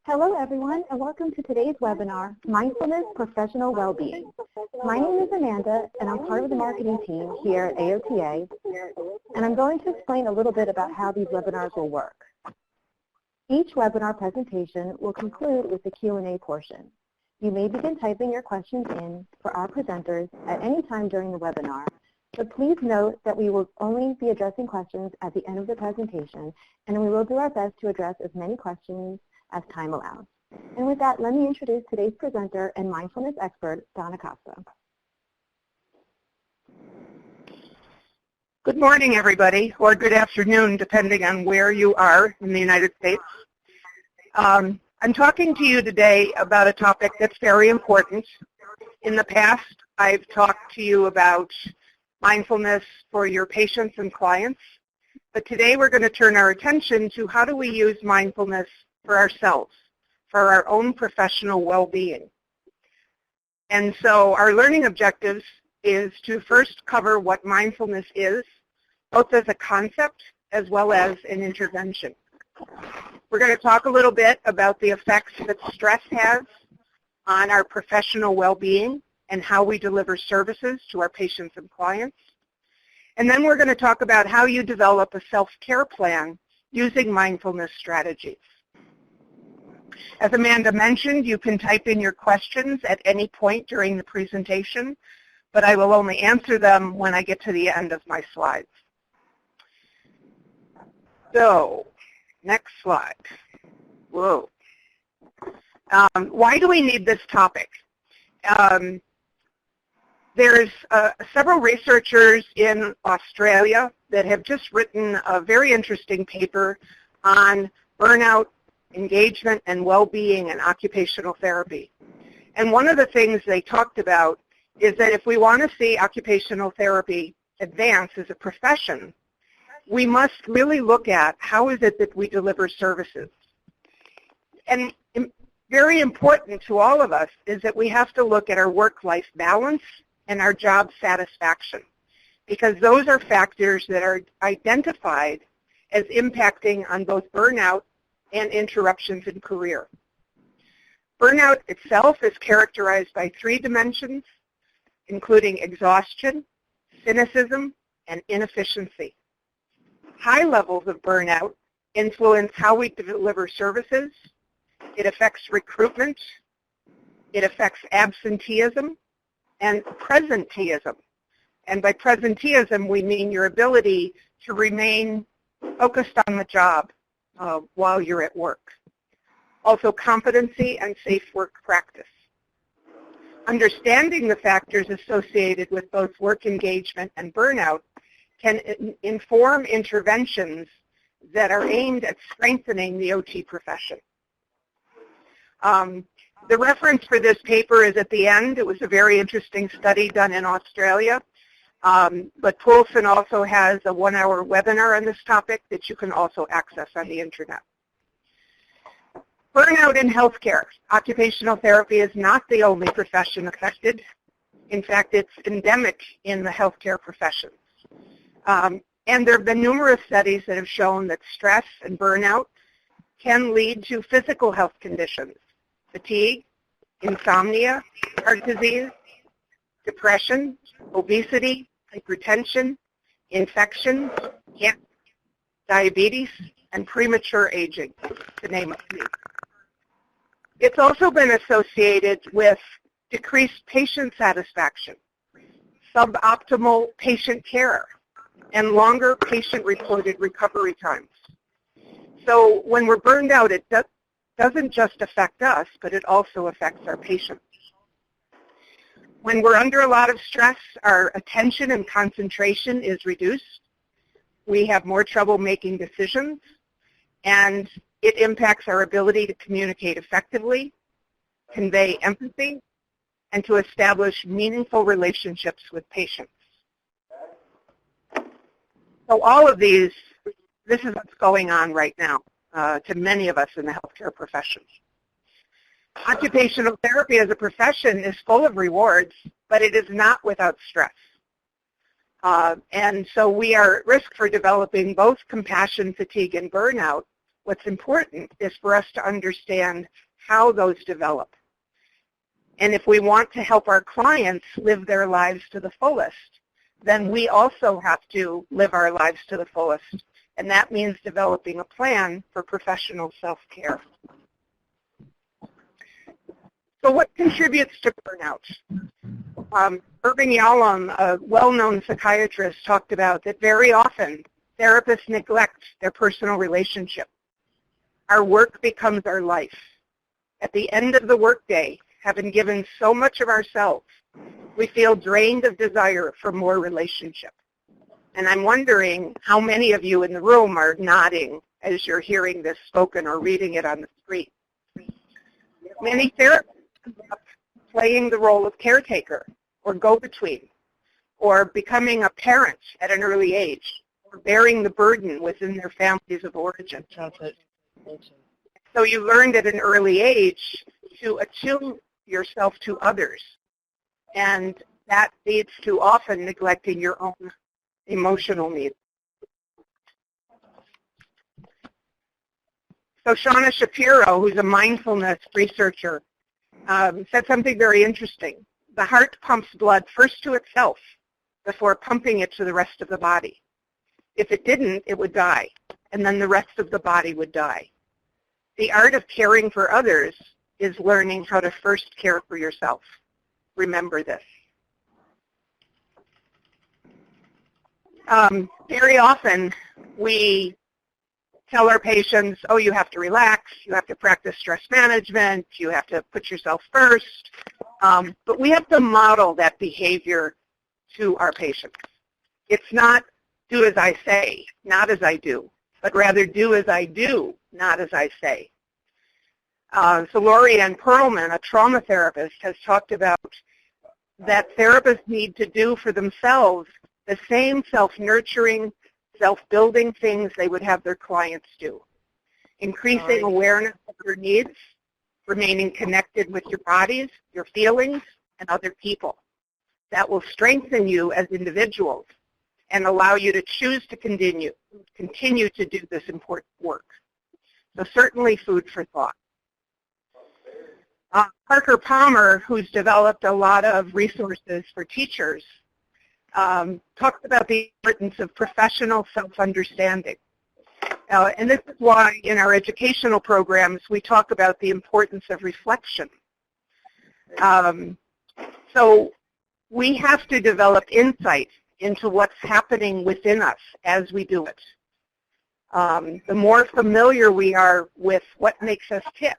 Hello everyone, and welcome to today's webinar, Mindfulness Professional Wellbeing. My name is Amanda, and I'm part of the marketing team here at AOTA, and I'm going to explain a little bit about how these webinars will work. Each webinar presentation will conclude with the Q&A portion. You may begin typing your questions in for our presenters at any time during the webinar, but please note that we will only be addressing questions at the end of the presentation, and we will do our best to address as many questions as time allows. And with that, let me introduce today's presenter and mindfulness expert, Donna Costa. Good morning, everybody, or good afternoon, depending on where you are in the United States. I'm talking to you today about a topic that's very important. In the past, I've talked to you about mindfulness for your patients and clients, but today we're going to turn our attention to how do we use mindfulness for ourselves, for our own professional well-being. And so our learning objectives is to first cover what mindfulness is, both as a concept as well as an intervention. We're going to talk a little bit about the effects that stress has on our professional well-being and how we deliver services to our patients and clients. And then we're going to talk about how you develop a self-care plan using mindfulness strategies. As Amanda mentioned, you can type in your questions at any point during the presentation, but I will only answer them when I get to the end of my slides. So, next slide. Whoa. Why do we need this topic? There's several researchers in Australia that have just written a very interesting paper on burnout, engagement, and well-being in occupational therapy. And one of the things they talked about is that if we want to see occupational therapy advance as a profession, we must really look at how is it that we deliver services. And very important to all of us is that we have to look at our work-life balance and our job satisfaction, because those are factors that are identified as impacting on both burnout and interruptions in career. Burnout itself is characterized by three dimensions, including exhaustion, cynicism, and inefficiency. High levels of burnout influence how we deliver services. It affects recruitment. It affects absenteeism and presenteeism. And by presenteeism, we mean your ability to remain focused on the job while you're at work. Also, competency and safe work practice. Understanding the factors associated with both work engagement and burnout can inform interventions that are aimed at strengthening the OT profession. The reference for this paper is at the end. It was a very interesting study done in Australia. But Poulsen also has a 1-hour webinar on this topic that you can also access on the internet. Burnout in healthcare. Occupational therapy is not the only profession affected. In fact, it's endemic in the healthcare professions. And there have been numerous studies that have shown that stress and burnout can lead to physical health conditions: fatigue, insomnia, heart disease, depression, obesity, hypertension, infections, diabetes, and premature aging, to name a few. It's also been associated with decreased patient satisfaction, suboptimal patient care, and longer patient-reported recovery times. So when we're burned out, it doesn't just affect us, but it also affects our patients. When we're under a lot of stress, our attention and concentration is reduced. We have more trouble making decisions, and it impacts our ability to communicate effectively, convey empathy, and to establish meaningful relationships with patients. So all of these, this is what's going on right now to many of us in the healthcare professions. Occupational therapy as a profession is full of rewards, but it is not without stress. And so we are at risk for developing both compassion, fatigue, and burnout What's important is for us to understand how those develop. And if we want to help our clients live their lives to the fullest, then we also have to live our lives to the fullest. And that means developing a plan for professional self-care. So what contributes to burnout? Irving Yalom, a well-known psychiatrist, talked about that very often therapists neglect their personal relationship. Our work becomes our life. At the end of the workday, having given so much of ourselves, we feel drained of desire for more relationship. And I'm wondering how many of you in the room are nodding as you're hearing this spoken or reading it on the screen. Many therapists end up playing the role of caretaker or go-between, or becoming a parent at an early age, or bearing the burden within their families of origin. So you learned at an early age to attune yourself to others, and that leads to often neglecting your own emotional needs. So Shauna Shapiro, who's a mindfulness researcher, said something very interesting. The heart pumps blood first to itself before pumping it to the rest of the body. If it didn't, it would die, and then the rest of the body would die. The art of caring for others is learning how to first care for yourself. Remember this. Very often we tell our patients, oh, you have to relax, you have to practice stress management, you have to put yourself first. But we have to model that behavior to our patients. It's not do as I say, not as I do, but rather do as I do, not as I say. So Lorianne Perlman, a trauma therapist, has talked about that therapists need to do for themselves the same self-nurturing, self-building things they would have their clients do. Increasing awareness of your needs, remaining connected with your bodies, your feelings, and other people. That will strengthen you as individuals and allow you to choose to continue to do this important work. So certainly food for thought. Parker Palmer, who's developed a lot of resources for teachers, talks about the importance of professional self-understanding. And this is why in our educational programs we talk about the importance of reflection. So we have to develop insight into what's happening within us as we do it. The more familiar we are with what makes us tick,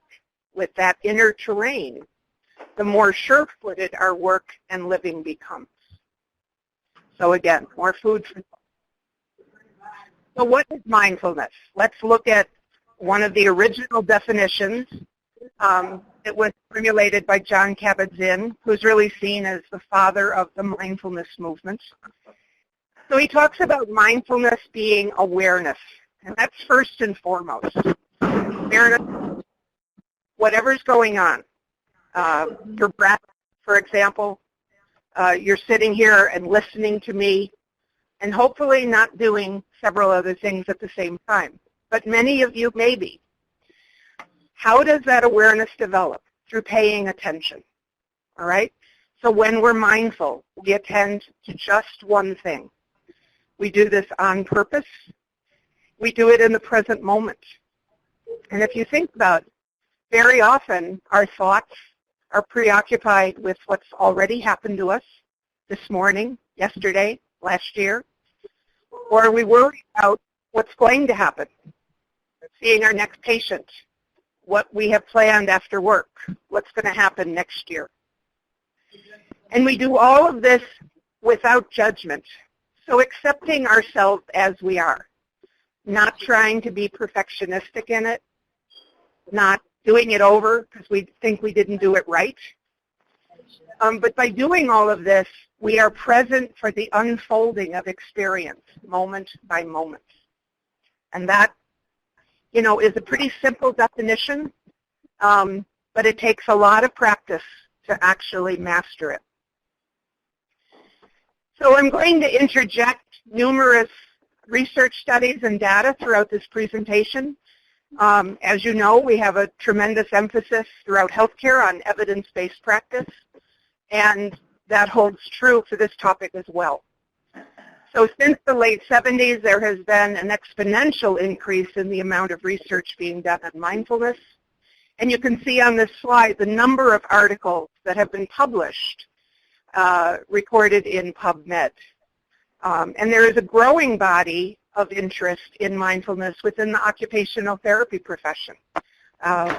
with that inner terrain, the more sure-footed our work and living becomes. So again, more food for thought. So what is mindfulness? Let's look at one of the original definitions. It was formulated by John Kabat-Zinn, who's really seen as the father of the mindfulness movement. So he talks about mindfulness being awareness, and that's first and foremost. Awareness, whatever's going on. Your breath, for example, you're sitting here and listening to me, and hopefully not doing several other things at the same time. But many of you may be. How does that awareness develop? Through paying attention. All right? So when we're mindful, we attend to just one thing. We do this on purpose. We do it in the present moment. And if you think about it, very often our thoughts are preoccupied with what's already happened to us this morning, yesterday, last year, or we worry about what's going to happen, seeing our next patient, what we have planned after work, what's going to happen next year. And we do all of this without judgment, so accepting ourselves as we are, not trying to be perfectionistic in it, not doing it over because we think we didn't do it right. But by doing all of this, we are present for the unfolding of experience, moment by moment. And that, is a pretty simple definition, but it takes a lot of practice to actually master it. So I'm going to interject numerous research studies and data throughout this presentation. As you know, we have a tremendous emphasis throughout healthcare on evidence-based practice, and that holds true for this topic as well. So since the late 70s, there has been an exponential increase in the amount of research being done on mindfulness. And you can see on this slide the number of articles that have been published, recorded in PubMed. And there is a growing body of interest in mindfulness within the occupational therapy profession,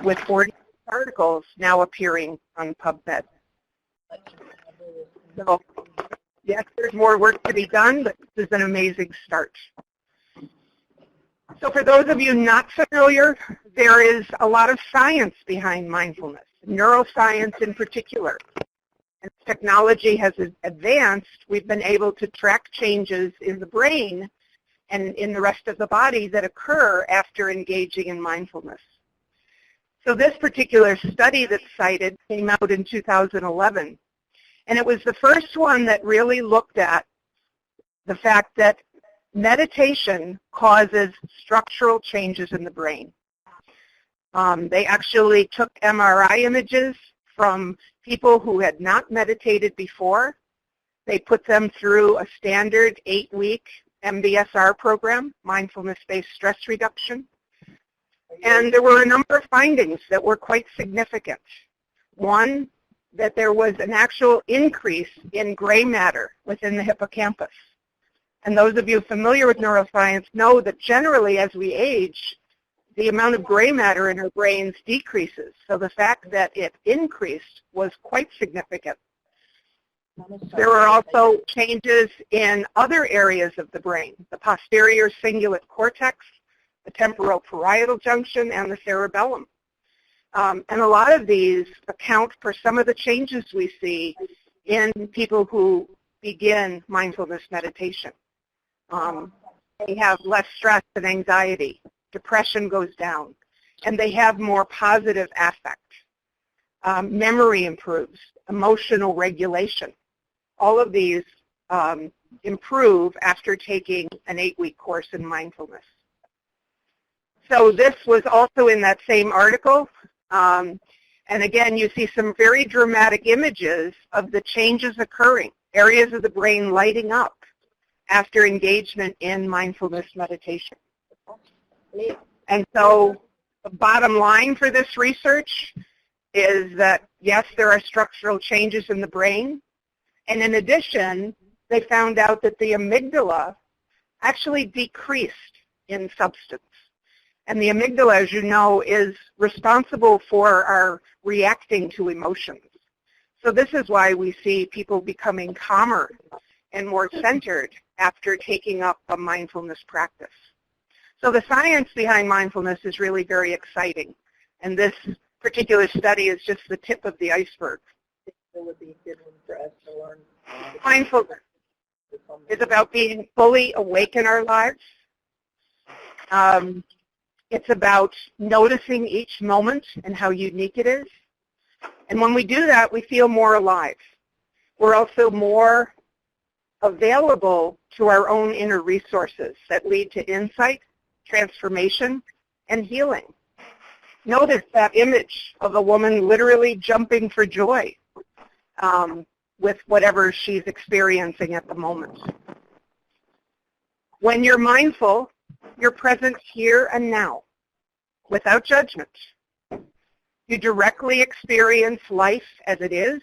with 40 articles now appearing on PubMed. So, yes, there's more work to be done, but this is an amazing start. So for those of you not familiar, there is a lot of science behind mindfulness, neuroscience in particular. As technology has advanced, we've been able to track changes in the brain and in the rest of the body that occur after engaging in mindfulness. So this particular study that's cited came out in 2011. And it was the first one that really looked at the fact that meditation causes structural changes in the brain. They actually took MRI images from people who had not meditated before. They put them through a standard 8-week MBSR program, mindfulness-based stress reduction. And there were a number of findings that were quite significant. One, that there was an actual increase in gray matter within the hippocampus. And those of you familiar with neuroscience know that generally as we age, the amount of gray matter in our brains decreases. So the fact that it increased was quite significant. There were also changes in other areas of the brain, the posterior cingulate cortex, the temporal parietal junction, and the cerebellum. And a lot of these account for some of the changes we see in people who begin mindfulness meditation. They have less stress and anxiety. Depression goes down. And they have more positive affect. Memory improves. Emotional regulation. All of these improve after taking an 8-week course in mindfulness. So this was also in that same article. And again, you see some very dramatic images of the changes occurring, areas of the brain lighting up after engagement in mindfulness meditation. And so the bottom line for this research is that, yes, there are structural changes in the brain. And in addition, they found out that the amygdala actually decreased in substance. And the amygdala, as you know, is responsible for our reacting to emotions. So this is why we see people becoming calmer and more centered after taking up a mindfulness practice. So the science behind mindfulness is really very exciting. And this particular study is just the tip of the iceberg. Mindfulness is about being fully awake in our lives. It's about noticing each moment and how unique it is. And when we do that, we feel more alive. We're also more available to our own inner resources that lead to insight, transformation, and healing. Notice that image of a woman literally jumping for joy with whatever she's experiencing at the moment. When you're mindful, you're present here and now, without judgment. You directly experience life as it is,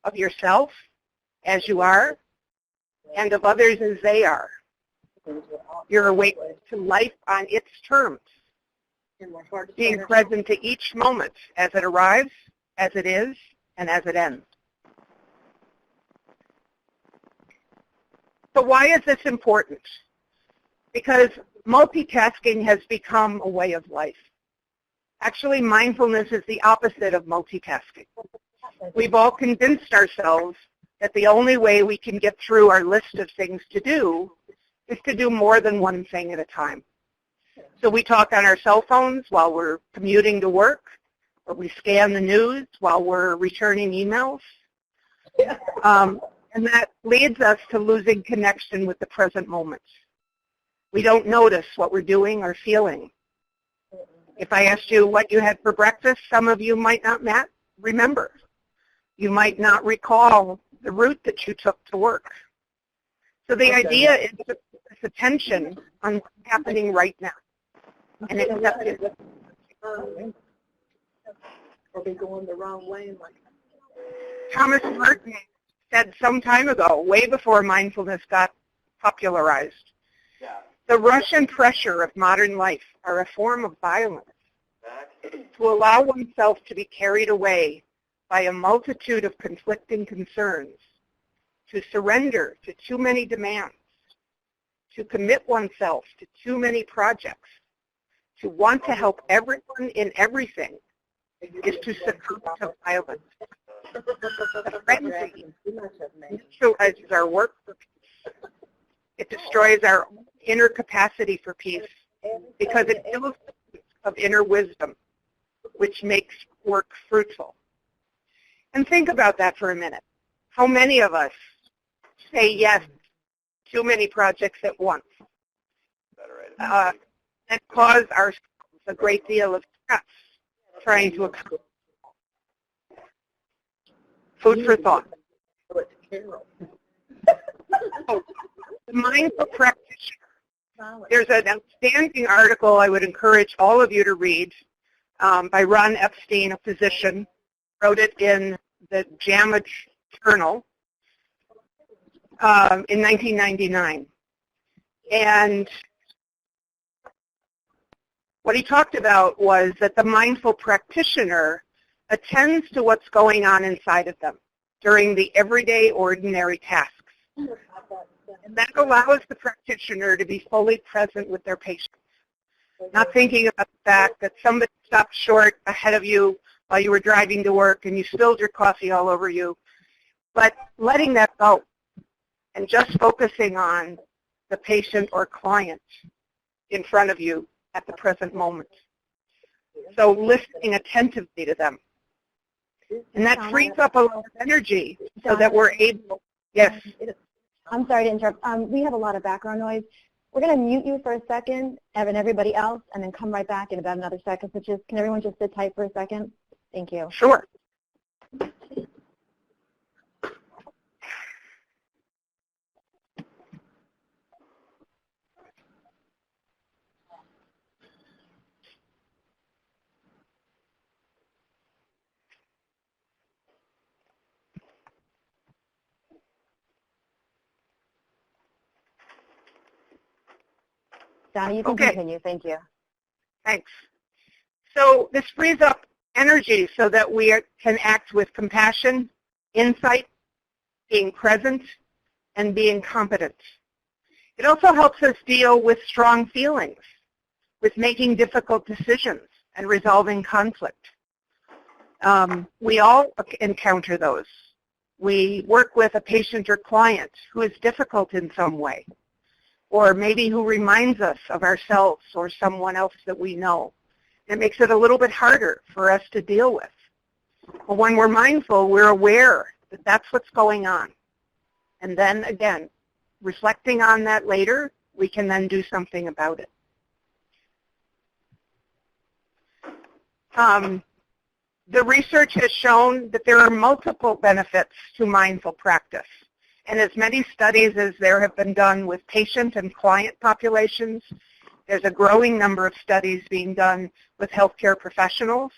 of yourself as you are, and of others as they are. You're awake to life on its terms, being present to each moment as it arrives, as it is, and as it ends. So why is this important? Because multitasking has become a way of life. Actually, mindfulness is the opposite of multitasking. We've all convinced ourselves that the only way we can get through our list of things to do is to do more than one thing at a time. So we talk on our cell phones while we're commuting to work, or we scan the news while we're returning emails. And that leads us to losing connection with the present moment. We don't notice what we're doing or feeling. If I asked you what you had for breakfast, some of you might not remember. You might not recall the route that you took to work. So the idea is to focus attention on what's happening right now and accept it. Or be going the wrong way. Thomas Merton said some time ago, way before mindfulness got popularized, the rush and pressure of modern life are a form of violence. To allow oneself to be carried away by a multitude of conflicting concerns, to surrender to too many demands, to commit oneself to too many projects, to want to help everyone in everything, is to succumb to violence. The frenzy neutralizes our work for peace. It destroys our inner capacity for peace because it kills of inner wisdom, which makes work fruitful. And think about that for a minute. How many of us say yes to too many projects at once? That cause ourselves a great deal of stress trying to accomplish. Food for thought. Oh, the mindful practitioner. There's an outstanding article I would encourage all of you to read by Ron Epstein, a physician. Wrote it in the JAMA Journal in 1999. And what he talked about was that the mindful practitioner attends to what's going on inside of them during the everyday, ordinary tasks. And that allows the practitioner to be fully present with their patient, not thinking about the fact that somebody stopped short ahead of you while you were driving to work and you spilled your coffee all over you, but letting that go and just focusing on the patient or client in front of you at the present moment. So listening attentively to them. And that frees up a lot of energy so that we're able, yes. I'm sorry to interrupt. We have a lot of background noise. We're going to mute you for a second, and everybody else, and then come right back in about another second. So just, can everyone just sit tight for a second? Thank you. Sure. Donna, you can continue. Thank you. Thanks. So this frees up energy so that we can act with compassion, insight, being present, and being competent. It also helps us deal with strong feelings, with making difficult decisions and resolving conflict. We all encounter those. We work with a patient or client who is difficult in some way, or maybe who reminds us of ourselves or someone else that we know. It makes it a little bit harder for us to deal with. But when we're mindful, we're aware that that's what's going on. And then again, reflecting on that later, we can then do something about it. The research has shown that there are multiple benefits to mindful practice. And as many studies as there have been done with patient and client populations, there's a growing number of studies being done with healthcare professionals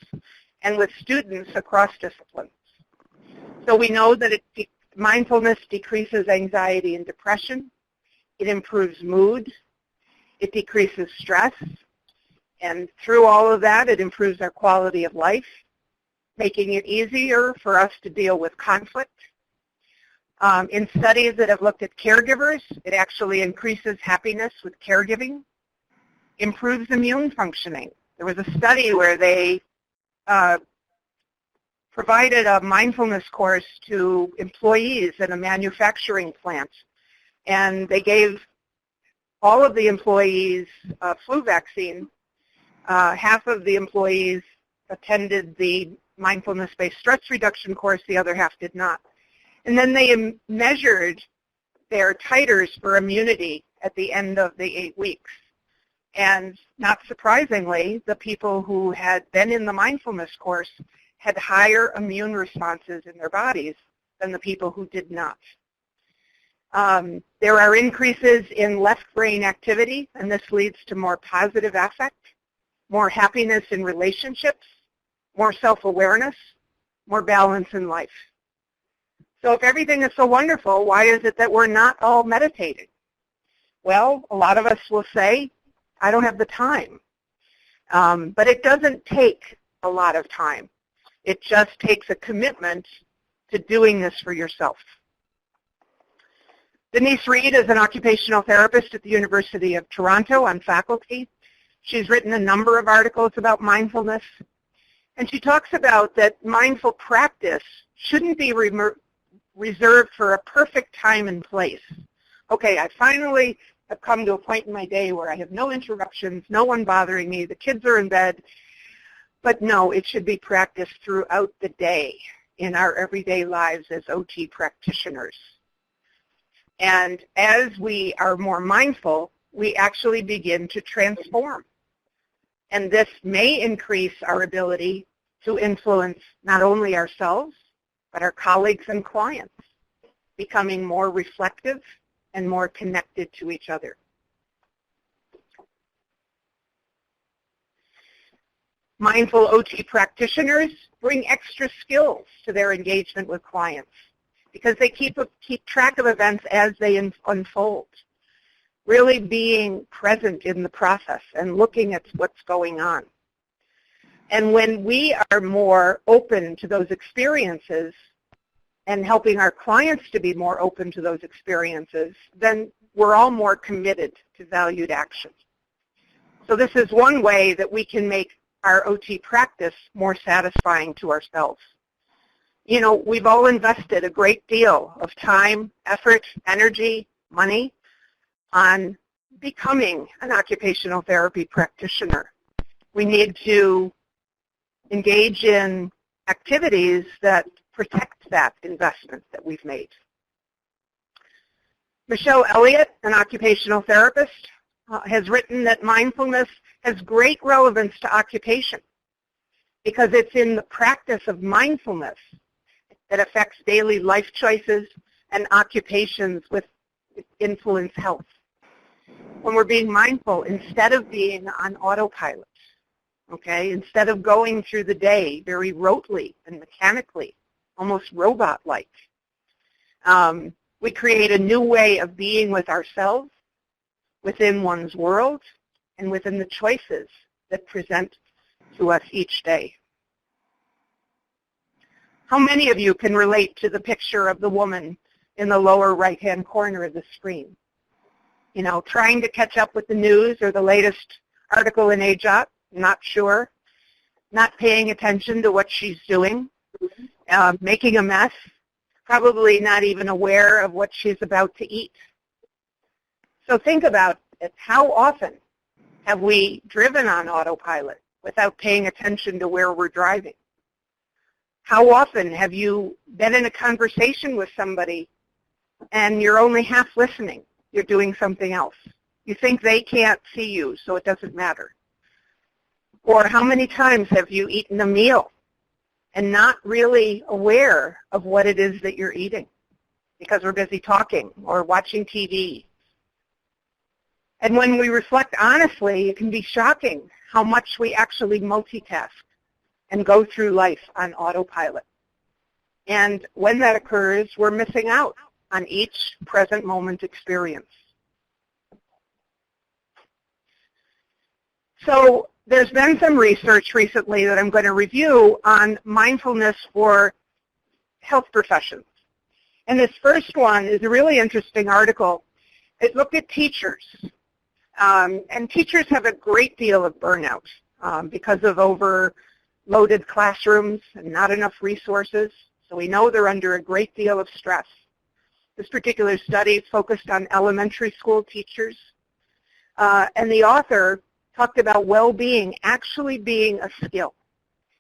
and with students across disciplines. So we know that mindfulness decreases anxiety and depression. It improves mood. It decreases stress. And through all of that, it improves our quality of life, making it easier for us to deal with conflict. In studies that have looked at caregivers, it actually increases happiness with caregiving, improves immune functioning. There was a study where they provided a mindfulness course to employees in a manufacturing plant, and they gave all of the employees a flu vaccine. Half of the employees attended the mindfulness-based stress reduction course, the other half did not. And then they measured their titers for immunity at the end of the 8 weeks. And not surprisingly, the people who had been in the mindfulness course had higher immune responses in their bodies than the people who did not. There are increases in left brain activity, and this leads to more positive affect, more happiness in relationships, more self-awareness, more balance in life. So if everything is so wonderful, why is it that we're not all meditating? Well, a lot of us will say, I don't have the time. But it doesn't take a lot of time. It just takes a commitment to doing this for yourself. Denise Reed is an occupational therapist at the University of Toronto on faculty. She's written a number of articles about mindfulness. And she talks about that mindful practice shouldn't be reserved for a perfect time and place. Okay, I finally have come to a point in my day where I have no interruptions, no one bothering me, the kids are in bed. But no, it should be practiced throughout the day in our everyday lives as OT practitioners. And as we are more mindful, we actually begin to transform. And this may increase our ability to influence not only ourselves, but our colleagues and clients, becoming more reflective and more connected to each other. Mindful OT practitioners bring extra skills to their engagement with clients because they keep track of events as they unfold, really being present in the process and looking at what's going on. And when we are more open to those experiences and helping our clients to be more open to those experiences, then we're all more committed to valued action. So this is one way that we can make our OT practice more satisfying to ourselves. You know, we've all invested a great deal of time, effort, energy, money on becoming an occupational therapy practitioner. We need to engage in activities that protect that investment that we've made. Michelle Elliott, an occupational therapist, has written that mindfulness has great relevance to occupation because it's in the practice of mindfulness that affects daily life choices and occupations with influence health. When we're being mindful, instead of being on autopilot, okay, instead of going through the day very rotely and mechanically, almost robot-like, we create a new way of being with ourselves, within one's world, and within the choices that present to us each day. How many of you can relate to the picture of the woman in the lower right-hand corner of the screen? You know, trying to catch up with the news or the latest article in AJOT, not sure, not paying attention to what she's doing, making a mess, probably not even aware of what she's about to eat. So think about it. How often have we driven on autopilot without paying attention to where we're driving? How often have you been in a conversation with somebody and you're only half listening? You're doing something else. You think they can't see you, so it doesn't matter. Or how many times have you eaten a meal and not really aware of what it is that you're eating because we're busy talking or watching TV? And when we reflect honestly, it can be shocking how much we actually multitask and go through life on autopilot. And when that occurs, we're missing out on each present moment experience. So there's been some research recently that I'm going to review on mindfulness for health professions. And this first one is a really interesting article. It looked at teachers. And teachers have a great deal of burnout because of overloaded classrooms and not enough resources. So we know they're under a great deal of stress. This particular study focused on elementary school teachers. And the author talked about well-being actually being a skill.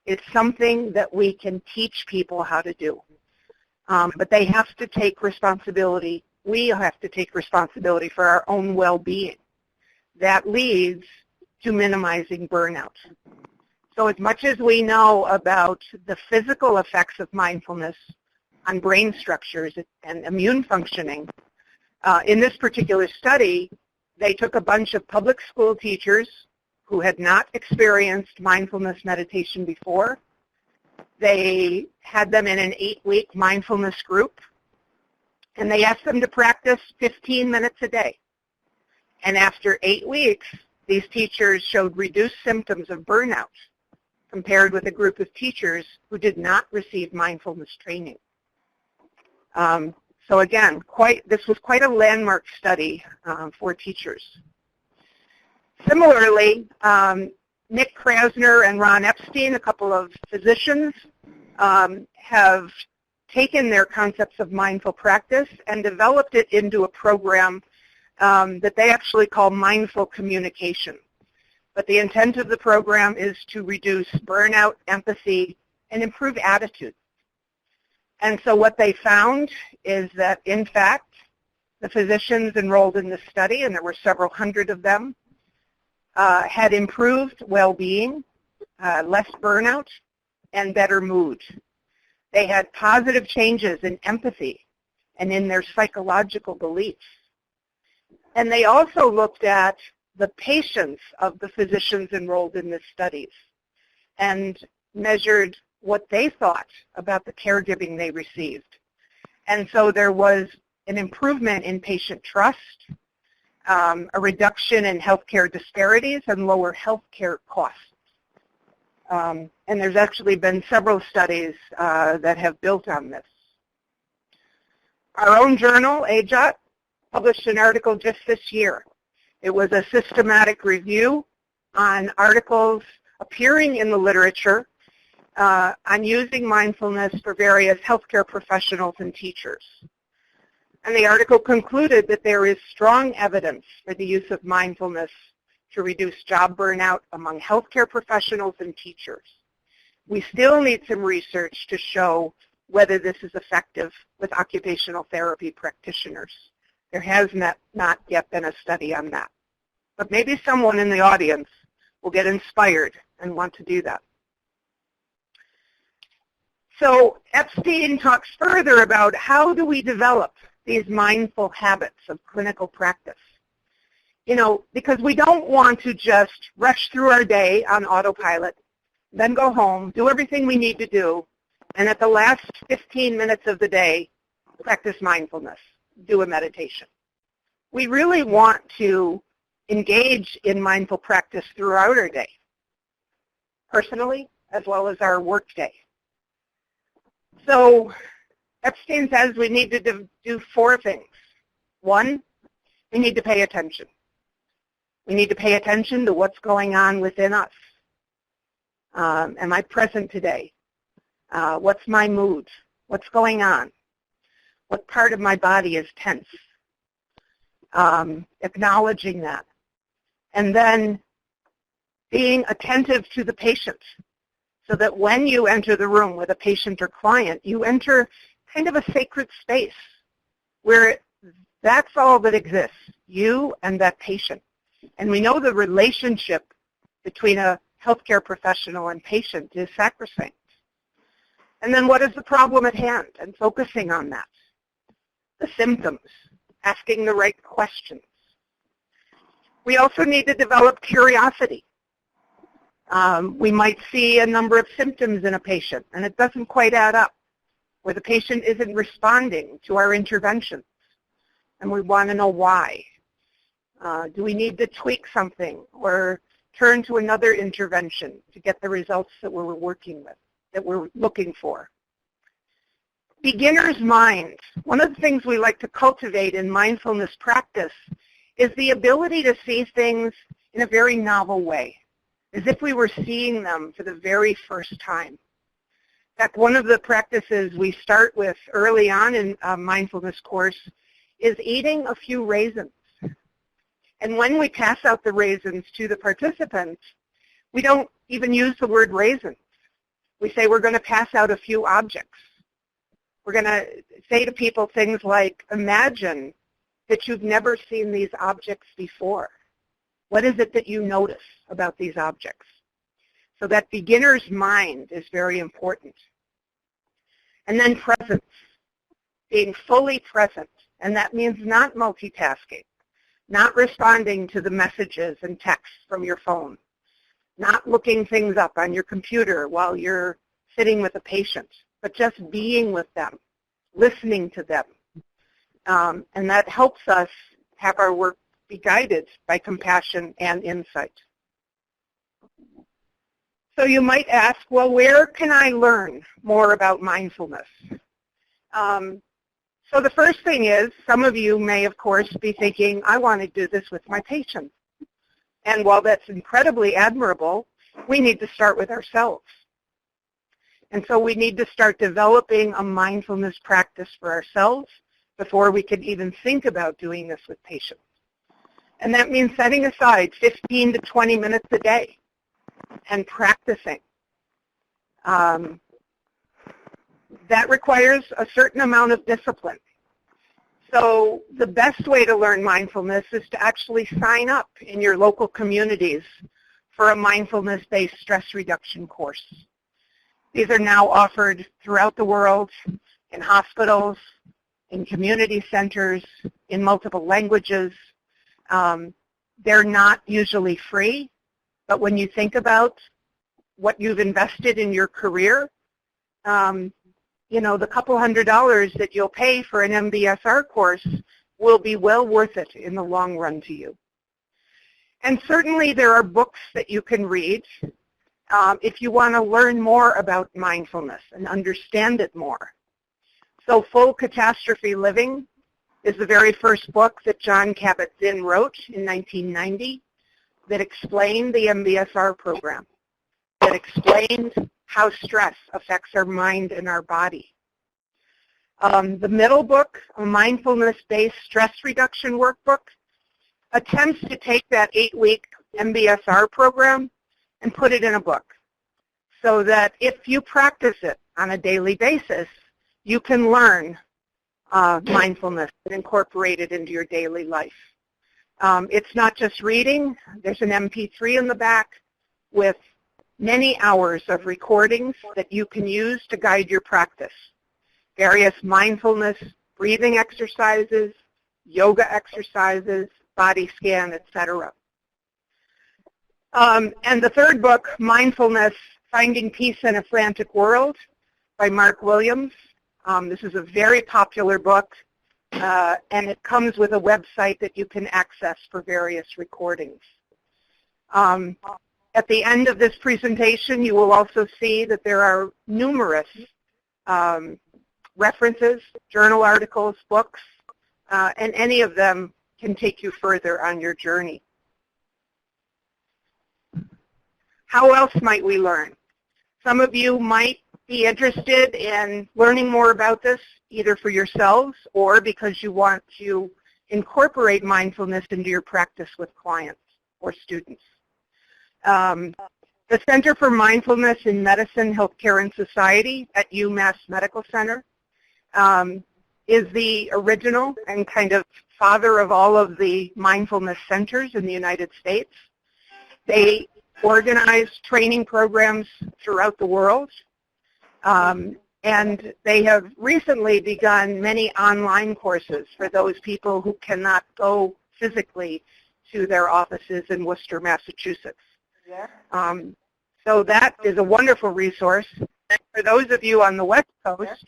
It's something that we can teach people how to do. But they have to take responsibility. We have to take responsibility for our own well-being. That leads to minimizing burnout. So as much as we know about the physical effects of mindfulness on brain structures and immune functioning, in this particular study, they took a bunch of public school teachers who had not experienced mindfulness meditation before. They had them in an 8-week mindfulness group, and they asked them to practice 15 minutes a day. And after 8 weeks, these teachers showed reduced symptoms of burnout compared with a group of teachers who did not receive mindfulness training. So again, this was quite a landmark study for teachers. Similarly, Nick Krasner and Ron Epstein, a couple of physicians, have taken their concepts of mindful practice and developed it into a program that they actually call mindful communication. But the intent of the program is to reduce burnout, empathy, and improve attitude. And so what they found is that, in fact, the physicians enrolled in this study, and there were several hundred of them, had improved well-being, less burnout, and better mood. They had positive changes in empathy and in their psychological beliefs. And they also looked at the patients of the physicians enrolled in this studies and measured what they thought about the caregiving they received. And so there was an improvement in patient trust, a reduction in healthcare disparities, and lower healthcare costs. And there's actually been several studies that have built on this. Our own journal, AJOT, published an article just this year. It was a systematic review on articles appearing in the literature on using mindfulness for various healthcare professionals and teachers. And the article concluded that there is strong evidence for the use of mindfulness to reduce job burnout among healthcare professionals and teachers. We still need some research to show whether this is effective with occupational therapy practitioners. There has not yet been a study on that. But maybe someone in the audience will get inspired and want to do that. So Epstein talks further about how do we develop these mindful habits of clinical practice. You know, because we don't want to just rush through our day on autopilot, then go home, do everything we need to do, and at the last 15 minutes of the day, practice mindfulness, do a meditation. We really want to engage in mindful practice throughout our day, personally as well as our work day. So Epstein says we need to do 4 things. 1, we need to pay attention. We need to pay attention to what's going on within us. Am I present today? What's my mood? What's going on? What part of my body is tense? Acknowledging that. And then being attentive to the patient so that when you enter the room with a patient or client, you enter kind of a sacred space where that's all that exists, you and that patient. And we know the relationship between a healthcare professional and patient is sacrosanct. And then what is the problem at hand? And focusing on that. The symptoms, asking the right questions. We also need to develop curiosity. We might see a number of symptoms in a patient, and it doesn't quite add up, where the patient isn't responding to our interventions, and we want to know why. Do we need to tweak something or turn to another intervention to get the results that we're working with, that we're looking for? Beginner's mind. One of the things we like to cultivate in mindfulness practice is the ability to see things in a very novel way, as if we were seeing them for the very first time. In fact, one of the practices we start with early on in a mindfulness course is eating a few raisins. And when we pass out the raisins to the participants, we don't even use the word raisins. We say we're going to pass out a few objects. We're going to say to people things like, imagine that you've never seen these objects before. What is it that you notice about these objects? So that beginner's mind is very important. And then presence, being fully present. And that means not multitasking, not responding to the messages and texts from your phone, not looking things up on your computer while you're sitting with a patient, but just being with them, listening to them. And that helps us have our work be guided by compassion and insight. So you might ask, well, where can I learn more about mindfulness? So the first thing is, some of you may, of course, be thinking, I want to do this with my patients. And while that's incredibly admirable, we need to start with ourselves. And so we need to start developing a mindfulness practice for ourselves before we can even think about doing this with patients. And that means setting aside 15 to 20 minutes a day and practicing. That requires a certain amount of discipline. So the best way to learn mindfulness is to actually sign up in your local communities for a mindfulness-based stress reduction course. These are now offered throughout the world, in hospitals, in community centers, in multiple languages. They're not usually free, but when you think about what you've invested in your career, you know, the couple $100 that you'll pay for an MBSR course will be well worth it in the long run to you. And certainly there are books that you can read if you want to learn more about mindfulness and understand it more. So Full Catastrophe Living is the very first book that Jon Kabat-Zinn wrote in 1990 that explained the MBSR program, that explained how stress affects our mind and our body. The middle book, a mindfulness-based stress reduction workbook, attempts to take that 8-week MBSR program and put it in a book so that if you practice it on a daily basis, you can learn mindfulness and incorporate it into your daily life. It's not just reading. There's an MP3 in the back with many hours of recordings that you can use to guide your practice. Various mindfulness breathing exercises, yoga exercises, body scan, etc. And the third book, Mindfulness, Finding Peace in a Frantic World by Mark Williams. This is a very popular book, and it comes with a website that you can access for various recordings. At the end of this presentation, you will also see that there are numerous references, journal articles, books, and any of them can take you further on your journey. How else might we learn? Some of you might be interested in learning more about this, either for yourselves or because you want to incorporate mindfulness into your practice with clients or students. The Center for Mindfulness in Medicine, Healthcare, and Society at UMass Medical Center is the original and kind of father of all of the mindfulness centers in the United States. They organize training programs throughout the world, and they have recently begun many online courses for those people who cannot go physically to their offices in Worcester, Massachusetts. So that is a wonderful resource. And for those of you on the West Coast,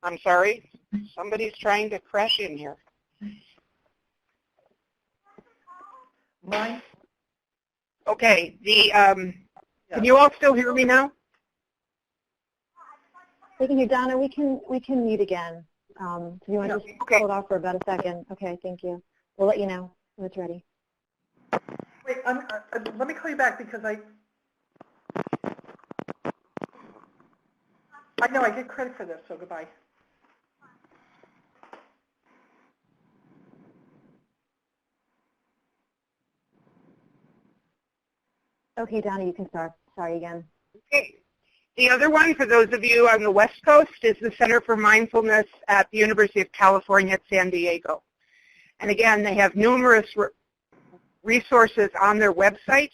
I'm sorry, somebody's trying to crash in here. Okay, can you all still hear me now? We can hear Donna. We can mute again. Do you want to just hold off for about a second? Okay, thank you. We'll let you know when it's ready. Wait, let me call you back because I know I get credit for this, so goodbye. Okay, Donna, you can start. Sorry again. Okay. The other one, for those of you on the West Coast, is the Center for Mindfulness at the University of California at San Diego. And again, they have numerous resources on their website.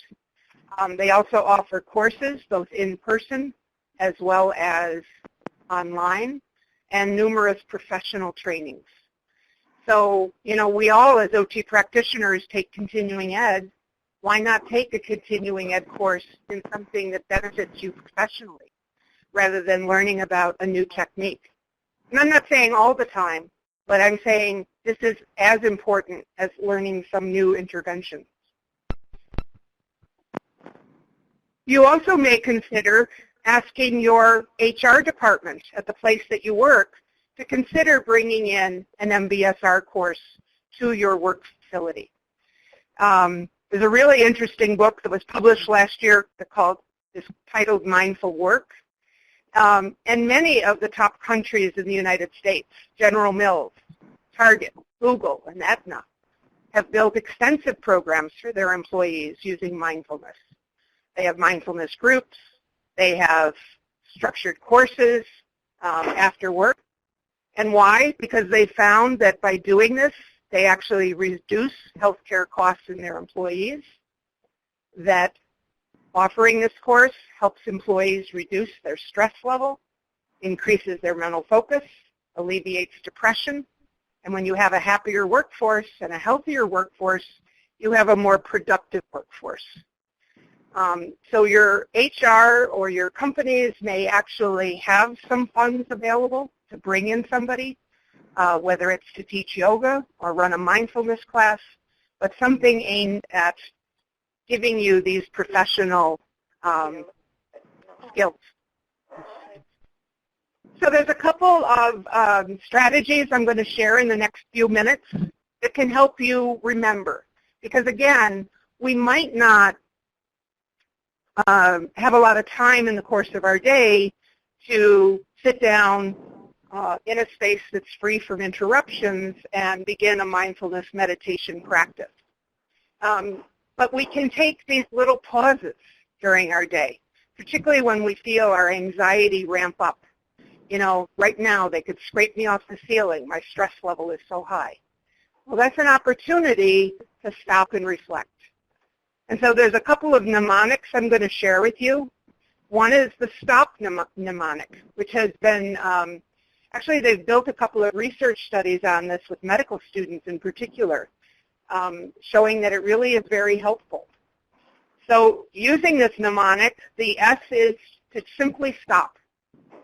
They also offer courses, both in person as well as online, and numerous professional trainings. So, you know, we all as OT practitioners take continuing ed. Why not take a continuing ed course in something that benefits you professionally rather than learning about a new technique? And I'm not saying all the time, but I'm saying this is as important as learning some new intervention. You also may consider asking your HR department at the place that you work to consider bringing in an MBSR course to your work facility. There's a really interesting book that was published last year titled Mindful Work. And many of the top countries in the United States, General Mills, Target, Google, and Aetna, have built extensive programs for their employees using mindfulness. They have mindfulness groups. They have structured courses after work. And why? Because they found that by doing this, they actually reduce healthcare costs in their employees, that offering this course helps employees reduce their stress level, increases their mental focus, alleviates depression, and when you have a happier workforce and a healthier workforce, you have a more productive workforce. So your HR or your companies may actually have some funds available to bring in somebody, whether it's to teach yoga or run a mindfulness class, but something aimed at giving you these professional skills. So there's a couple of strategies I'm going to share in the next few minutes that can help you remember. Because again, we might not have a lot of time in the course of our day to sit down in a space that's free from interruptions and begin a mindfulness meditation practice. But we can take these little pauses during our day, particularly when we feel our anxiety ramp up. You know, right now they could scrape me off the ceiling. My stress level is so high. Well, that's an opportunity to stop and reflect. And so there's a couple of mnemonics I'm going to share with you. One is the STOP mnemonic, which has been, actually they've built a couple of research studies on this with medical students in particular, showing that it really is very helpful. So using this mnemonic, the S is to simply stop,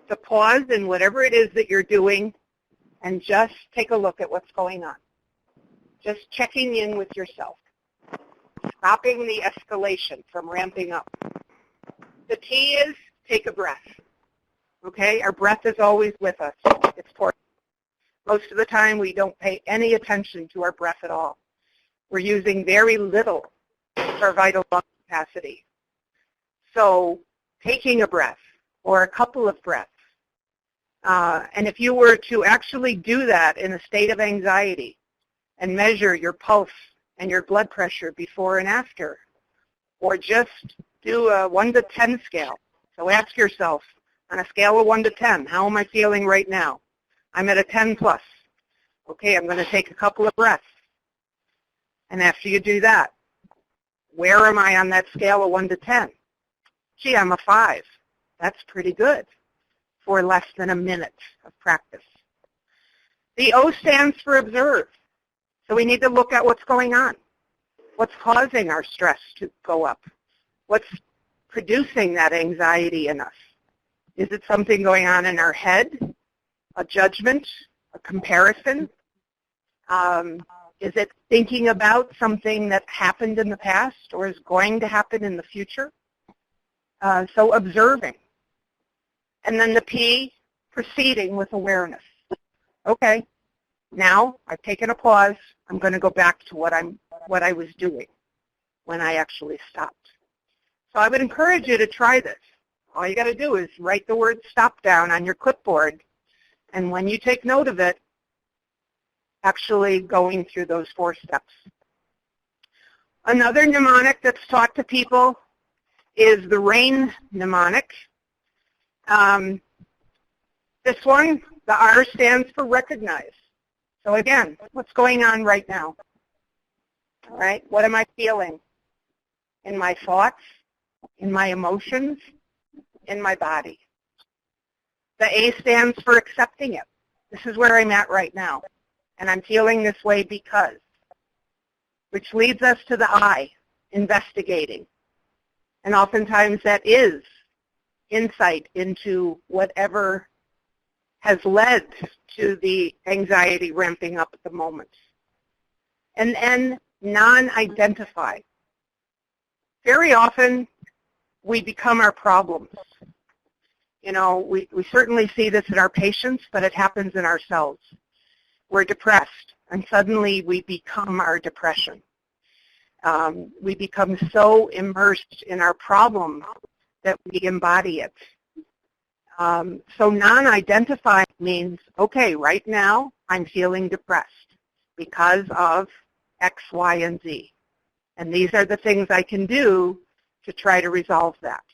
to pause in whatever it is that you're doing and just take a look at what's going on. Just checking in with yourself. Stopping the escalation from ramping up. The T is take a breath. Okay? Our breath is always with us. It's important. Most of the time we don't pay any attention to our breath at all. We're using very little of our vital lung capacity. So taking a breath or a couple of breaths. And if you were to actually do that in a state of anxiety and measure your pulse and your blood pressure before and after, or just do a 1 to 10 scale. So ask yourself, on a scale of 1 to 10, how am I feeling right now? I'm at a 10 plus. Okay, I'm going to take a couple of breaths. And after you do that, where am I on that scale of 1 to 10? Gee, I'm a 5. That's pretty good for less than a minute of practice. The O stands for observe. So we need to look at what's going on. What's causing our stress to go up? What's producing that anxiety in us? Is it something going on in our head? A judgment? A comparison? Is it thinking about something that happened in the past or is going to happen in the future? So observing. And then the P, proceeding with awareness. Okay. Now, I've taken a pause. I'm going to go back to what I was doing when I actually stopped. So I would encourage you to try this. All you got to do is write the word stop down on your clipboard, and when you take note of it, actually going through those 4 steps. Another mnemonic that's taught to people is the RAIN mnemonic. This one, the R stands for recognize. So again, what's going on right now? All right, what am I feeling? In my thoughts, in my emotions, in my body. The A stands for accepting it. This is where I'm at right now. And I'm feeling this way because. Which leads us to the I, investigating. And oftentimes that is insight into whatever has led to the anxiety ramping up at the moment. And N, non-identify. Very often we become our problems. You know, we certainly see this in our patients, but it happens in ourselves. We're depressed, and suddenly we become our depression. We become so immersed in our problem that we embody it. So non-identify means, okay, right now I'm feeling depressed because of X, Y, and Z. And these are the things I can do to try to resolve that.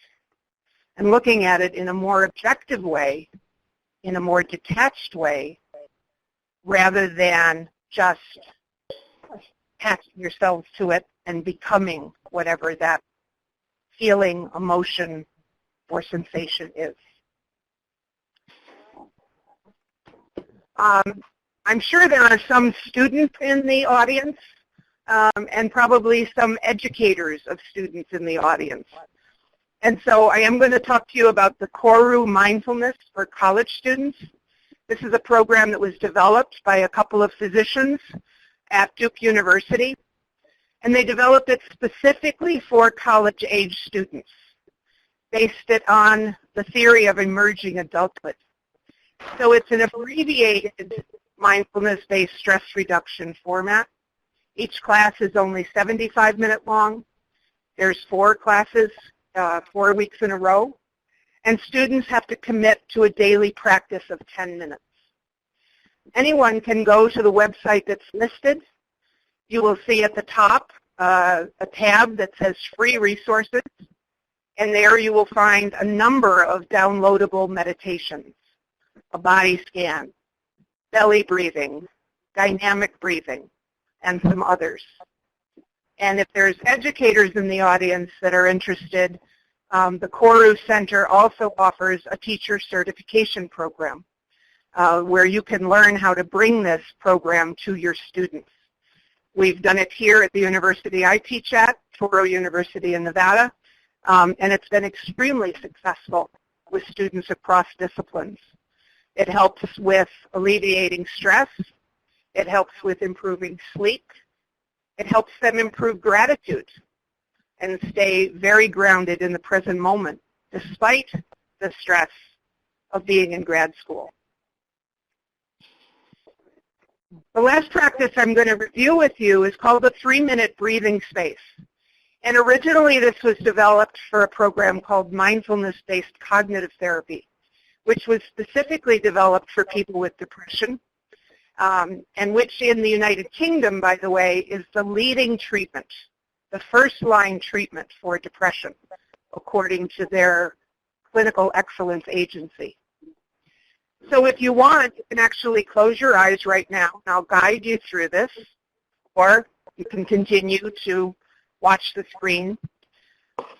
And looking at it in a more objective way, in a more detached way, rather than just attaching yourselves to it and becoming whatever that feeling, emotion, or sensation is. I'm sure there are some students in the audience and probably some educators of students in the audience. And so I am going to talk to you about the Koru Mindfulness for college students. This is a program that was developed by a couple of physicians at Duke University. And they developed it specifically for college-age students, based it on the theory of emerging adulthood. So it's an abbreviated mindfulness-based stress reduction format. Each class is only 75-minute long. There's 4 classes, 4 weeks in a row. And students have to commit to a daily practice of 10 minutes. Anyone can go to the website that's listed. You will see at the top a tab that says free resources. And there you will find a number of downloadable meditations, a body scan, belly breathing, dynamic breathing, and some others. And if there's educators in the audience that are interested, the Koru Center also offers a teacher certification program where you can learn how to bring this program to your students. We've done it here at the university I teach at, Touro University in Nevada, and it's been extremely successful with students across disciplines. It helps with alleviating stress. It helps with improving sleep. It helps them improve gratitude and stay very grounded in the present moment, despite the stress of being in grad school. The last practice I'm going to review with you is called the 3-minute breathing space. And originally this was developed for a program called Mindfulness-Based Cognitive Therapy, which was specifically developed for people with depression, and which in the United Kingdom, by the way, is the leading treatment, the first-line treatment for depression, according to their clinical excellence agency. So if you want, you can actually close your eyes right now, and I'll guide you through this, or you can continue to watch the screen.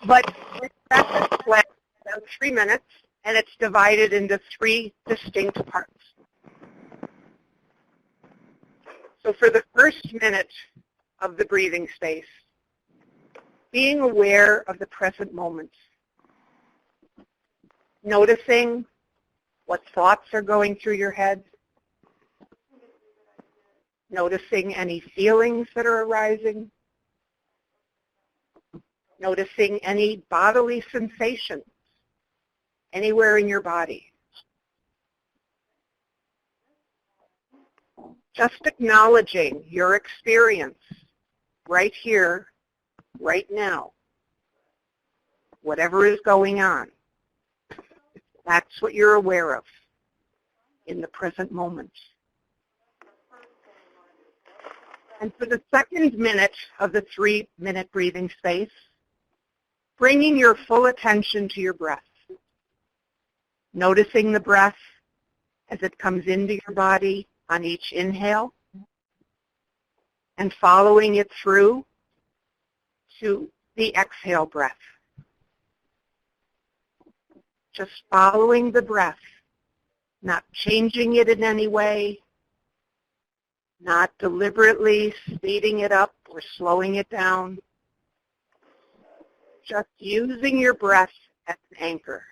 But this practice lasts about 3 minutes, and it's divided into 3 distinct parts. So for the first minute of the breathing space, being aware of the present moment, noticing what thoughts are going through your head, noticing any feelings that are arising, noticing any bodily sensations anywhere in your body. Just acknowledging your experience right here, right now, whatever is going on. That's what you're aware of in the present moment. And for the second minute of the 3-minute breathing space, bringing your full attention to your breath. noticing the breath as it comes into your body on each inhale, and following it through to the exhale breath. Just following the breath, not changing it in any way, not deliberately speeding it up or slowing it down. Just using your breath as an anchor.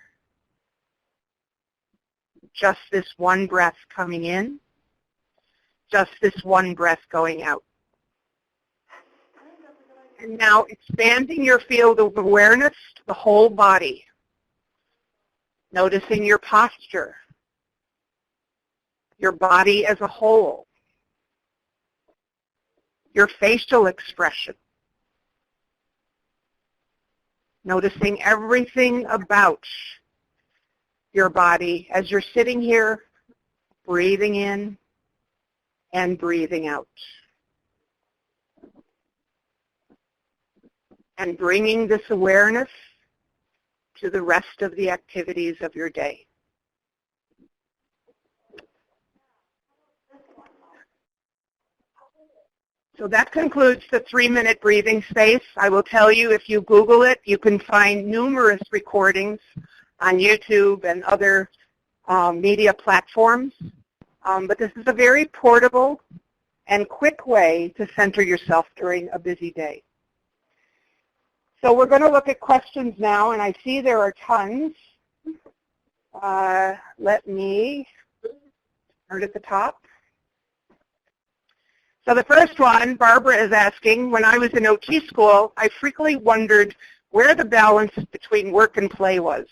Just this one breath coming in, just this one breath going out. And now expanding your field of awareness to the whole body. Noticing your posture, your body as a whole, your facial expression. Noticing everything about your body as you're sitting here, breathing in and breathing out. And bringing this awareness to the rest of the activities of your day. So that concludes the 3-minute breathing space. I will tell you, if you Google it, you can find numerous recordings on YouTube and other media platforms. But this is a very portable and quick way to center yourself during a busy day. So we're going to look at questions now, and I see there are tons. Let me start at the top. So the first one, Barbara is asking, when I was in OT school, I frequently wondered where the balance between work and play was.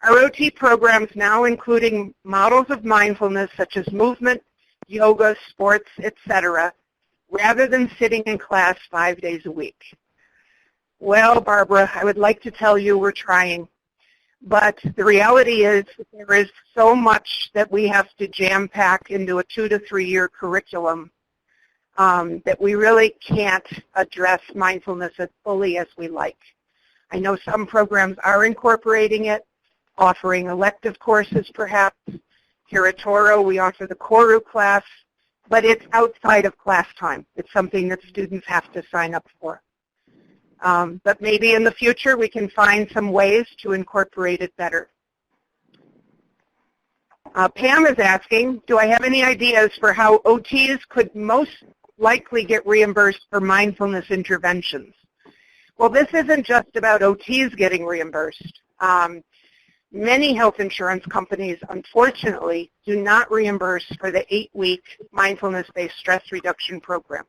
Our OT programs now including models of mindfulness such as movement, yoga, sports, etc., rather than sitting in class 5 days a week. Well, Barbara, I would like to tell you we're trying, but the reality is there is so much that we have to jam-pack into a 2 to 3 year curriculum that we really can't address mindfulness as fully as we like. I know some programs are incorporating it, offering elective courses perhaps. Here at Toro, we offer the Koru class, but it's outside of class time. It's something that students have to sign up for. But maybe in the future we can find some ways to incorporate it better. Pam is asking, do I have any ideas for how OTs could most likely get reimbursed for mindfulness interventions? Well, this isn't just about OTs getting reimbursed. Many health insurance companies, unfortunately, do not reimburse for the 8-week mindfulness-based stress reduction program.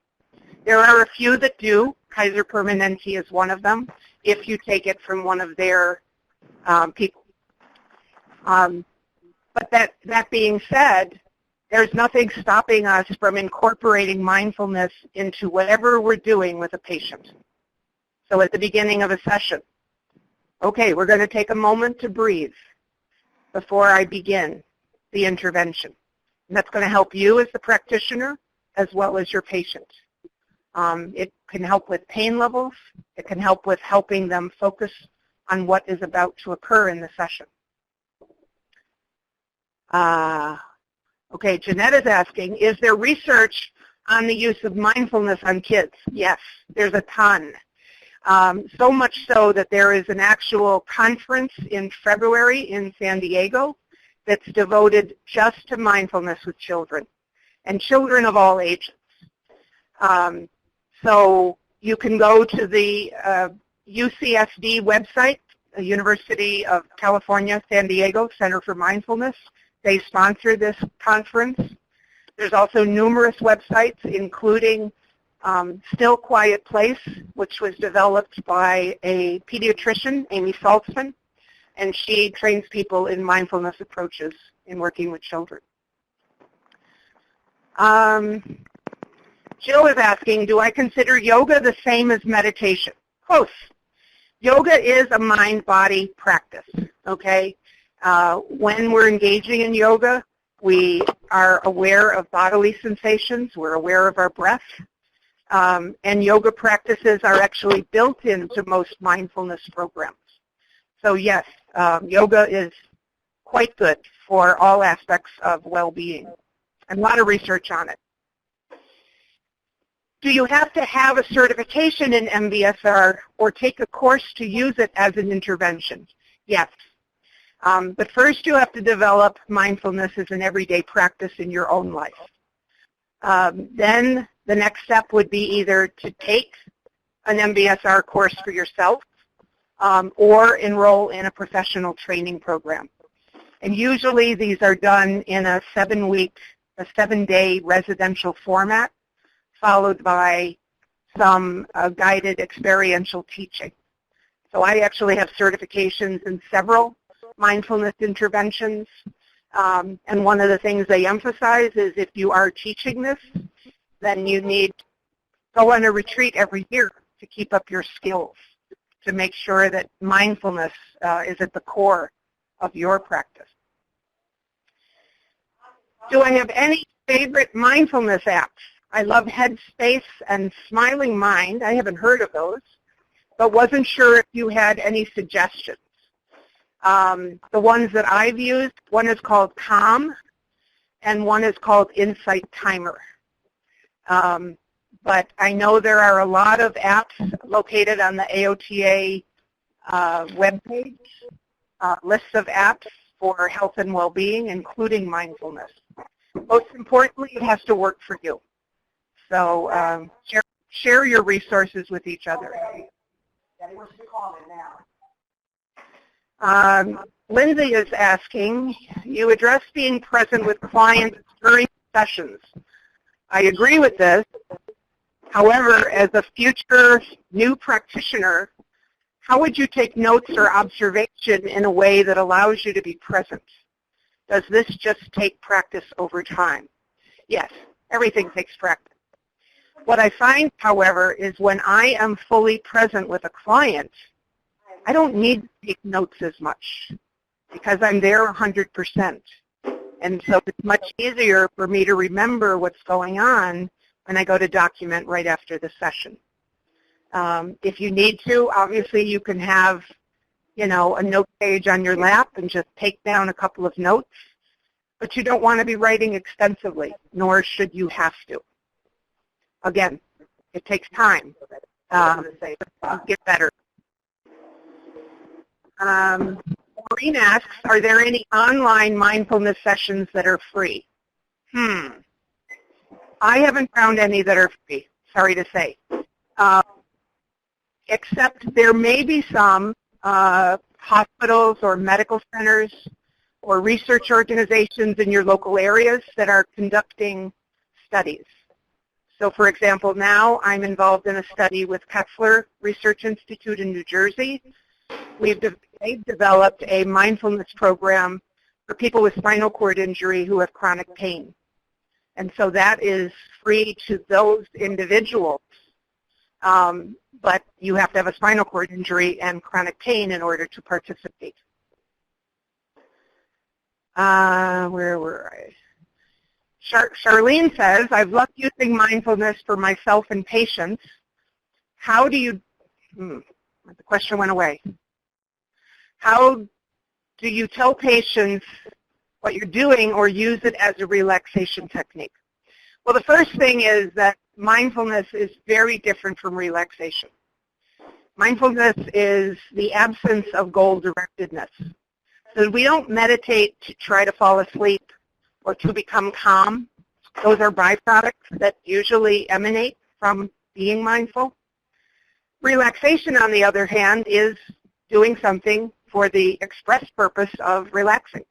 There are a few that do. Kaiser Permanente is one of them, if you take it from one of their people. But that being said, there's nothing stopping us from incorporating mindfulness into whatever we're doing with a patient. So at the beginning of a session, okay, we're going to take a moment to breathe before I begin the intervention. And that's going to help you as the practitioner as well as your patient. It can help with pain levels. It can help with helping them focus on what is about to occur in the session. Okay, Jeanette is asking, is there research on the use of mindfulness on kids? Yes, there's a ton. So much so that there is an actual conference in February in San Diego that's devoted just to mindfulness with children, and children of all ages. So you can go to the UCSD website, the University of California, San Diego Center for Mindfulness. They sponsor this conference. There's also numerous websites, including Still Quiet Place, which was developed by a pediatrician, Amy Saltzman, and she trains people in mindfulness approaches in working with children. Jill is asking, do I consider yoga the same as meditation? Close. Yoga is a mind-body practice, okay? When we're engaging in yoga, we are aware of bodily sensations. We're aware of our breath. And yoga practices are actually built into most mindfulness programs. So yes, yoga is quite good for all aspects of well-being, and a lot of research on it. Do you have to have a certification in MBSR or take a course to use it as an intervention? Yes. But first you have to develop mindfulness as an everyday practice in your own life. Then the next step would be either to take an MBSR course for yourself or enroll in a professional training program. And usually these are done in a 7-day residential format, followed by some guided experiential teaching. So I actually have certifications in several mindfulness interventions. And one of the things they emphasize is if you are teaching this, then you need to go on a retreat every year to keep up your skills, to make sure that mindfulness is at the core of your practice. Do I have any favorite mindfulness apps? I love Headspace and Smiling Mind. I haven't heard of those, but wasn't sure if you had any suggestions. The ones that I've used, one is called Calm, and one is called Insight Timer. But I know there are a lot of apps located on the AOTA webpage, lists of apps for health and well-being, including mindfulness. Most importantly, it has to work for you. So share your resources with each other. Lindsay is asking, you address being present with clients during sessions. I agree with this. However, as a future new practitioner, how would you take notes or observation in a way that allows you to be present? Does this just take practice over time? Yes, everything takes practice. What I find, however, is when I am fully present with a client, I don't need to take notes as much because I'm there 100%. And so it's much easier for me to remember what's going on when I go to document right after the session. If you need to, obviously you can have, a note page on your lap and just take down a couple of notes, but you don't want to be writing extensively, nor should you have to. Again, it takes time to get better. Maureen asks, are there any online mindfulness sessions that are free? I haven't found any that are free, sorry to say. Except there may be some hospitals or medical centers or research organizations in your local areas that are conducting studies. So for example, now I'm involved in a study with Ketzler Research Institute in New Jersey. They've developed a mindfulness program for people with spinal cord injury who have chronic pain. And so that is free to those individuals. But you have to have a spinal cord injury and chronic pain in order to participate. Where were I? Charlene says, I've loved using mindfulness for myself and patients. How do you, the question went away. How do you tell patients what you're doing or use it as a relaxation technique? Well, the first thing is that mindfulness is very different from relaxation. Mindfulness is the absence of goal-directedness. So we don't meditate to try to fall asleep or to become calm. Those are byproducts that usually emanate from being mindful. Relaxation, on the other hand, is doing something for the express purpose of relaxing.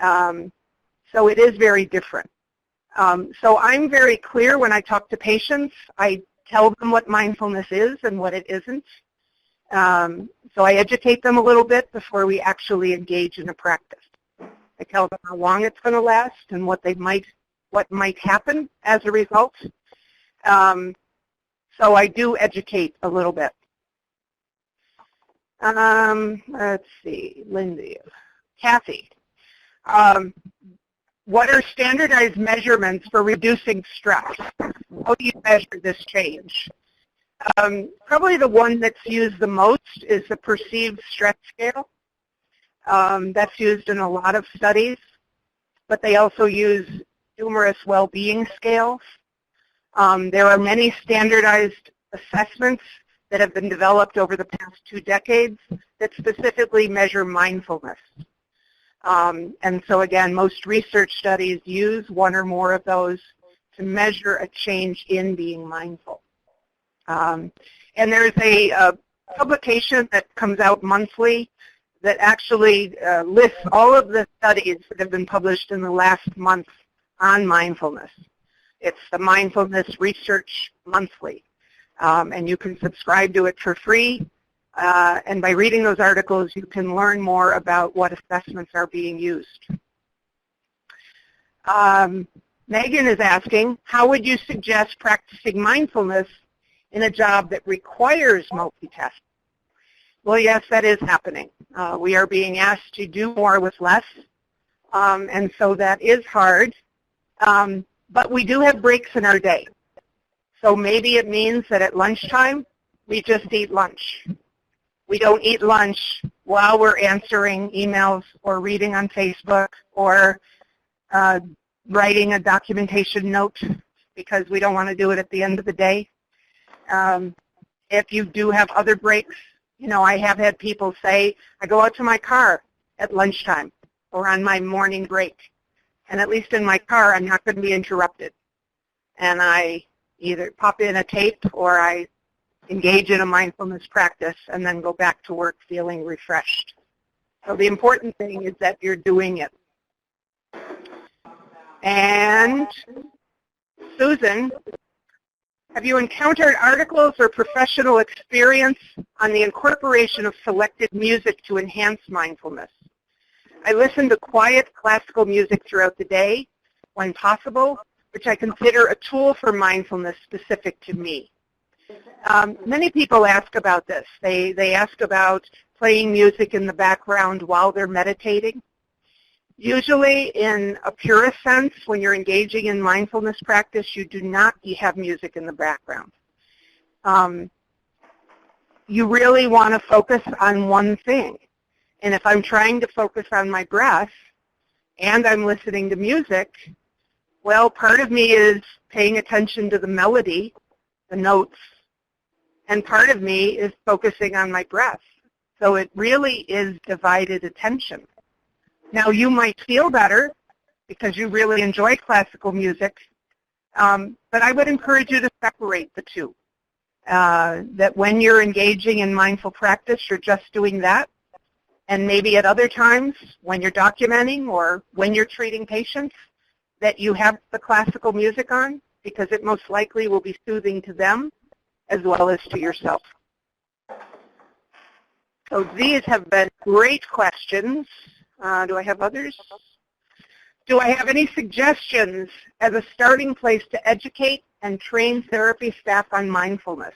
So it is very different. So I'm very clear when I talk to patients. I tell them what mindfulness is and what it isn't. So I educate them a little bit before we actually engage in a practice. I tell them how long it's going to last and what might happen as a result. So I do educate a little bit. Let's see, Lindy. Kathy. What are standardized measurements for reducing stress? How do you measure this change? Probably the one that's used the most is the perceived stress scale. That's used in a lot of studies, but they also use numerous well-being scales. There are many standardized assessments that have been developed over the past 2 decades that specifically measure mindfulness. And so again, most research studies use one or more of those to measure a change in being mindful. And there's a publication that comes out monthly that actually lists all of the studies that have been published in the last month on mindfulness. It's the Mindfulness Research Monthly, and you can subscribe to it for free. And by reading those articles, you can learn more about what assessments are being used. Megan is asking, how would you suggest practicing mindfulness in a job that requires multitasking? Well, yes, that is happening. We are being asked to do more with less, and so that is hard. But we do have breaks in our day. So maybe it means that at lunchtime, we just eat lunch. We don't eat lunch while we're answering emails or reading on Facebook or writing a documentation note because we don't want to do it at the end of the day. If you do have other breaks, you know, I have had people say, I go out to my car at lunchtime or on my morning break. And at least in my car, I'm not going to be interrupted. And I either pop in a tape or I engage in a mindfulness practice and then go back to work feeling refreshed. So the important thing is that you're doing it. And Susan, have you encountered articles or professional experience on the incorporation of selected music to enhance mindfulness? I listen to quiet classical music throughout the day, when possible, which I consider a tool for mindfulness specific to me. Many people ask about this. They ask about playing music in the background while they're meditating. Usually, in a purest sense, when you're engaging in mindfulness practice, you do not have music in the background. You really want to focus on one thing. And if I'm trying to focus on my breath and I'm listening to music, well, part of me is paying attention to the melody, the notes, and part of me is focusing on my breath. So it really is divided attention. Now, you might feel better because you really enjoy classical music, but I would encourage you to separate the two. That when you're engaging in mindful practice, you're just doing that. And maybe at other times, when you're documenting or when you're treating patients, that you have the classical music on, because it most likely will be soothing to them as well as to yourself. So these have been great questions. Do I have others? Do I have any suggestions as a starting place to educate and train therapy staff on mindfulness?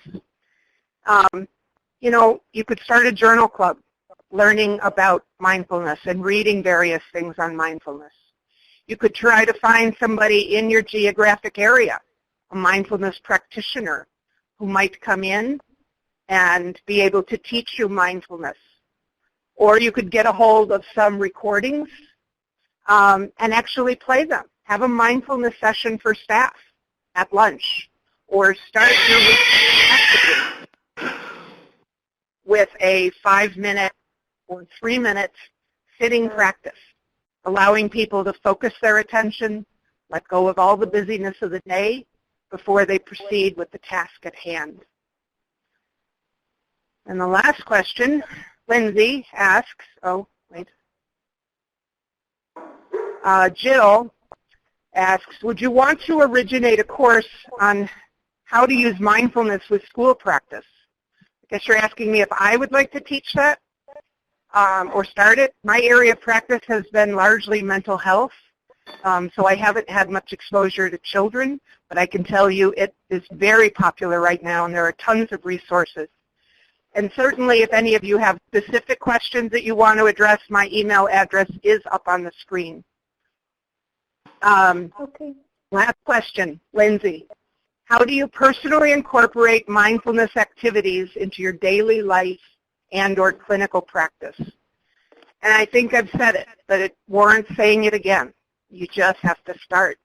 You know, you could start a journal club learning about mindfulness and reading various things on mindfulness. You could try to find somebody in your geographic area, a mindfulness practitioner, who might come in and be able to teach you mindfulness. Or you could get a hold of some recordings and actually play them. Have a mindfulness session for staff at lunch, or start your week with a 5-minute or 3-minute sitting practice, allowing people to focus their attention, let go of all the busyness of the day before they proceed with the task at hand. And the last question, Lindsay asks, Jill asks, would you want to originate a course on how to use mindfulness with school practice? I guess you're asking me if I would like to teach that or start it. My area of practice has been largely mental health, so I haven't had much exposure to children, but I can tell you it is very popular right now, and there are tons of resources. And certainly if any of you have specific questions that you want to address, my email address is up on the screen. Okay. Last question, Lindsay. How do you personally incorporate mindfulness activities into your daily life and or clinical practice? And I think I've said it, but it warrants saying it again. You just have to start.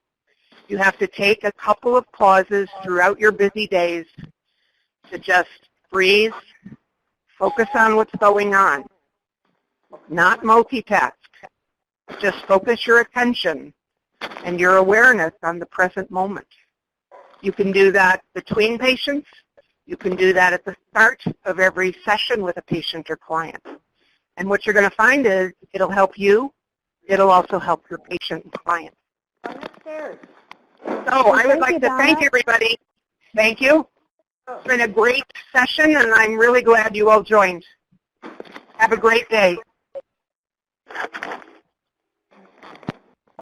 You have to take a couple of pauses throughout your busy days to just breathe, focus on what's going on, not multitask. Just focus your attention and your awareness on the present moment. You can do that between patients. You can do that at the start of every session with a patient or client. And what you're going to find is it'll help you. It'll also help your patient and client. So I would like to thank everybody. Thank you. It's been a great session, and I'm really glad you all joined. Have a great day.